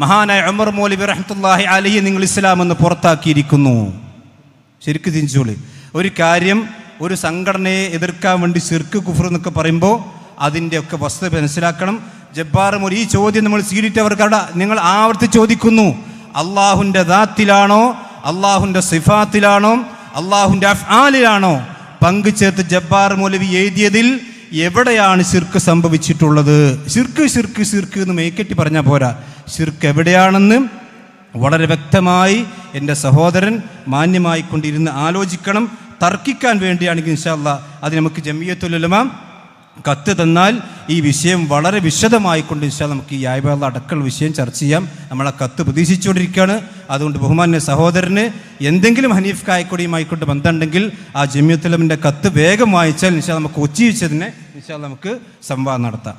മഹാനായ ഉമർ മൗലവി റഹ്മത്തുള്ളാഹി അലൈഹി നിങ്ങൾ ഇസ്ലാം എന്ന് പുറത്താക്കിയിരിക്കുന്നു. ശരിക്കും തിരിച്ചോളി. ഒരു കാര്യം, ഒരു സംഘടനയെ എതിർക്കാൻ വേണ്ടി ശിർക്ക് കുഫർ എന്നൊക്കെ പറയുമ്പോൾ അതിൻ്റെയൊക്കെ വസ്തുത മനസ്സിലാക്കണം. ജബ്ബാർ മൗലവി ഈ ചോദ്യം നമ്മൾ സ്വീകരിച്ചവർക്കവിടെ നിങ്ങൾ ആവർത്തി ചോദിക്കുന്നു. അള്ളാഹുവിൻ്റെ ദാത്തിലാണോ, അള്ളാഹുവിൻ്റെ സിഫാത്തിലാണോ, അള്ളാഹുവിൻ്റെ അഫ്ആലിലാണോ പങ്കു ചേർത്ത് ജബ്ബാർ മൗലവി എഴുതിയതിൽ എവിടെയാണ് ശിർക്ക് സംഭവിച്ചിട്ടുള്ളത്? ശിർക്ക് എന്ന് മേക്കെട്ടി പറഞ്ഞാൽ പോരാ. ശിർക്ക് എവിടെയാണെന്ന് വളരെ വ്യക്തമായി എൻ്റെ സഹോദരൻ മാന്യമായി കൊണ്ടിരുന്ന് ആലോചിക്കണം. തർക്കിക്കാൻ വേണ്ടിയാണെങ്കിൽ ഇൻഷാ അല്ലാഹ് അത് നമുക്ക് ജമിയത്തുൽ ഉലമ കത്ത് തന്നാൽ ഈ വിഷയം വളരെ വിശദമായിക്കൊണ്ട് ഇൻഷാ അല്ലാഹ് നമുക്ക് ഈ യായിബാദ് അടക്കമുള്ള വിഷയം ചർച്ച ചെയ്യാം. നമ്മളെ കത്ത് പ്രതീക്ഷിച്ചുകൊണ്ടിരിക്കുകയാണ്. അതുകൊണ്ട് ബഹുമാന്യ സഹോദരന് എന്തെങ്കിലും ഹനീഫ് കായക്കൊടിയുമായിക്കൊണ്ട് ബന്ധമുണ്ടെങ്കിൽ ആ ജമിയത്തുൽ ഉലമയുടെ കത്ത് വേഗം വായിച്ചാൽ ഇൻഷാ അല്ലാഹ് നമുക്ക് കൊച്ചി വെച്ചതിനെ ഇൻഷാ അല്ലാഹ് നമുക്ക് സംവാദം നടത്താം.